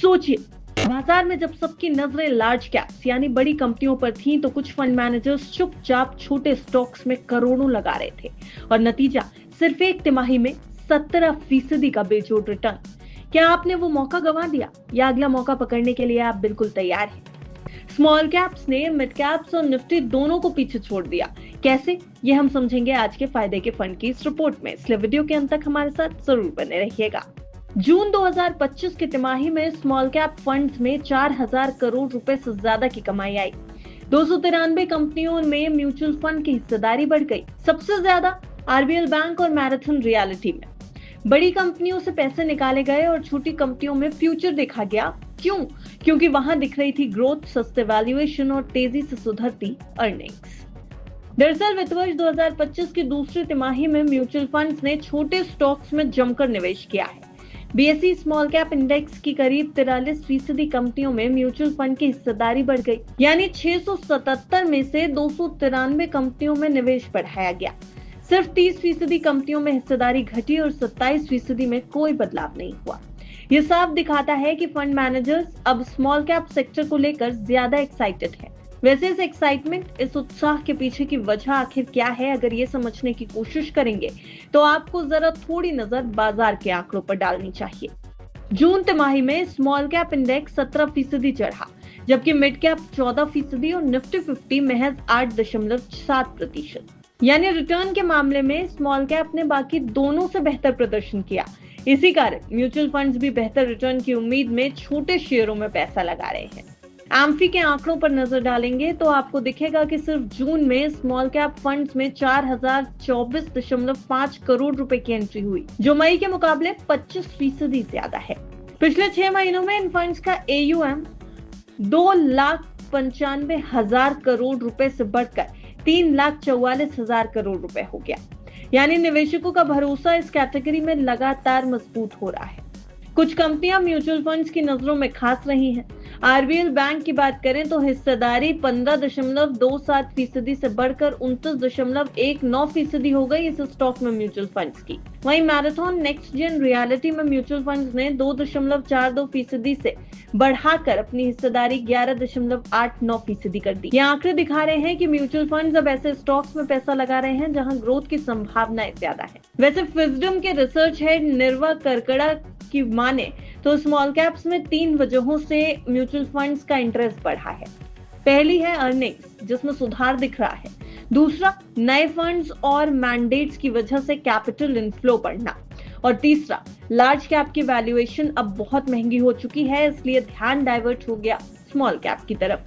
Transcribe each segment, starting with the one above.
सोचिए, बाजार में जब सबकी नजरें लार्ज कैप्स यानी बड़ी कंपनियों पर थीं, तो कुछ फंड मैनेजर्स चुपचाप छोटे स्टॉक्स में करोड़ों लगा रहे थे और नतीजा सिर्फ एक तिमाही में 17% का बेजोड़ रिटर्न। क्या आपने वो मौका गंवा दिया या अगला मौका पकड़ने के लिए आप बिल्कुल तैयार हैं? स्मॉल कैप्स ने मिड कैप्स और निफ्टी दोनों को पीछे छोड़ दिया। कैसे, ये हम समझेंगे आज के फायदे के फंड की इस रिपोर्ट में, इसलिए वीडियो के अंत तक हमारे साथ जरूर बने रहिएगा। जून 2025 की तिमाही में स्मॉल कैप फंड्स में 4000 करोड़ रुपए से ज्यादा की कमाई आई। 293 कंपनियों में म्यूचुअल फंड की हिस्सेदारी बढ़ गई, सबसे ज्यादा आरबीएल बैंक और मैराथन रियलिटी में। बड़ी कंपनियों से पैसे निकाले गए और छोटी कंपनियों में फ्यूचर देखा गया। क्यों? क्योंकि वहां दिख रही थी ग्रोथ, सस्ते वैल्यूएशन और तेजी से सुधरती अर्निंग्स। दरअसल वित्त वर्ष 2025 की दूसरी तिमाही में म्यूचुअल फंड्स ने छोटे स्टॉक्स में जमकर निवेश किया है। बीएसई स्मॉल कैप इंडेक्स की करीब 43% कंपनियों में म्यूचुअल फंड की हिस्सेदारी बढ़ गई, यानी 677 में से 293 कंपनियों में निवेश बढ़ाया गया। सिर्फ 30% कंपनियों में हिस्सेदारी घटी और 27% में कोई बदलाव नहीं हुआ। ये साफ दिखाता है कि फंड मैनेजर्स अब स्मॉल कैप सेक्टर को लेकर ज्यादा एक्साइटेड है। वैसे इस एक्साइटमेंट, इस उत्साह के पीछे की वजह आखिर क्या है, अगर ये समझने की कोशिश करेंगे तो आपको जरा थोड़ी नजर बाजार के आंकड़ों पर डालनी चाहिए। जून तिमाही में स्मॉल कैप इंडेक्स 17% चढ़ा, जबकि मिड कैप 14% और निफ्टी 50 महज 8.7%। यानी रिटर्न के मामले में स्मॉल कैप ने बाकी दोनों से बेहतर प्रदर्शन किया। इसी कारण म्यूचुअल फंड्स भी बेहतर रिटर्न की उम्मीद में छोटे शेयरों में पैसा लगा रहे हैं। एम्फी के आंकड़ों पर नजर डालेंगे तो आपको दिखेगा कि सिर्फ जून में स्मॉल कैप फंड्स में 4024.5 करोड़ रुपए की एंट्री हुई, जो मई के मुकाबले 25% ज्यादा है। पिछले 6 महीनों में इन फंड्स का AUM 2,95,000 करोड़ रुपए से बढ़कर 3,44,000 करोड़ रुपए हो गया। यानी निवेशकों का भरोसा इस कैटेगरी में लगातार मजबूत हो रहा है। कुछ कंपनियां म्यूचुअल फंड्स की नजरों में खास रही हैं। आरबीएल बैंक की बात करें तो हिस्सेदारी 15.27% से बढ़कर 29.19% हो गई इस स्टॉक में म्यूचुअल फंड्स की। वहीं मैराथन नेक्स्ट जेन रियलिटी में म्यूचुअल फंड्स ने 2.42% से बढ़ाकर अपनी हिस्सेदारी 11.89% कर दी। ये आंकड़े दिखा रहे हैं कि म्यूचुअल फंड्स अब ऐसे स्टॉक्स में पैसा लगा रहे हैं जहां ग्रोथ की संभावनाएं ज्यादा है। वैसे फिजडम के रिसर्च हेड निर्वा करकड़ा की माने तो स्मॉल कैप्स में 3 वजहों से म्यूचुअल फंड्स का इंटरेस्ट बढ़ा है। पहली है अर्निंग्स, जिसमें सुधार दिख रहा है। दूसरा, नए फंड्स और मैंडेट्स की वजह से कैपिटल इनफ्लो बढ़ना। और तीसरा, लार्ज कैप की वैल्यूएशन अब बहुत महंगी हो चुकी है, इसलिए ध्यान डाइवर्ट हो गया स्मॉल कैप की तरफ।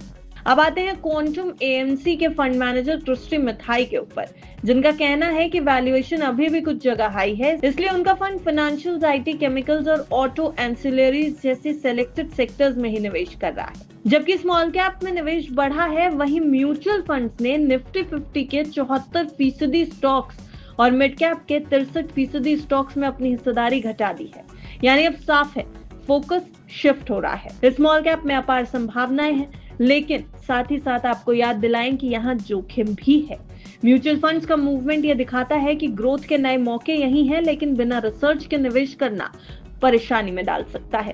अब आते हैं क्वांटम AMC के फंड मैनेजर ट्रिस्टी मिथाई के ऊपर, जिनका कहना है कि वैल्यूएशन अभी भी कुछ जगह हाई है, इसलिए उनका फंड फाइनेंशियल, IT, केमिकल्स और ऑटो एंसिलरीज जैसे सेलेक्टेड सेक्टर्स में ही निवेश कर रहा है। जबकि स्मॉल कैप में निवेश बढ़ा है, वहीं म्यूचुअल फंड्स ने निफ्टी 50 के 74% स्टॉक्स और मिड कैप के 63% स्टॉक्स में अपनी हिस्सेदारी घटा दी है। यानी अब साफ है, फोकस शिफ्ट हो रहा है। स्मॉल कैप में अपार संभावनाएं हैं, लेकिन साथ ही साथ आपको याद दिलाएं कि यहाँ जोखिम भी है। म्यूचुअल फंड्स का मूवमेंट यह दिखाता है कि ग्रोथ के नए मौके यही हैं, लेकिन बिना रिसर्च के निवेश करना परेशानी में डाल सकता है।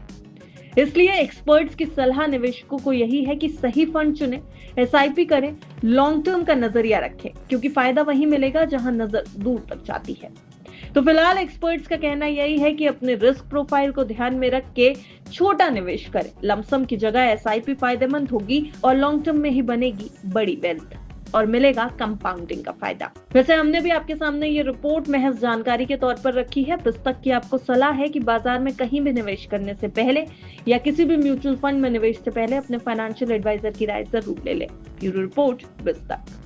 इसलिए एक्सपर्ट्स की सलाह निवेशकों को यही है कि सही फंड चुनें, SIP करें, लॉन्ग टर्म का नजरिया रखें, क्योंकि फायदा वहीं मिलेगा जहां नजर दूर तक जाती है। तो फिलहाल एक्सपर्ट्स का कहना यही है कि अपने रिस्क प्रोफाइल को ध्यान में रख के छोटा निवेश करें। लमसम की जगह SIP फायदेमंद होगी और लॉन्ग टर्म में ही बनेगी बड़ी वेल्थ और मिलेगा कंपाउंडिंग का फायदा। वैसे हमने भी आपके सामने ये रिपोर्ट महज जानकारी के तौर पर रखी है। पुस्तक की आपको सलाह है कि बाजार में कहीं भी निवेश करने से पहले या किसी भी म्यूचुअल फंड में निवेश से पहले अपने फाइनेंशियल एडवाइजर की राय जरूर ले लें। ब्यूरो रिपोर्ट, पुस्तक।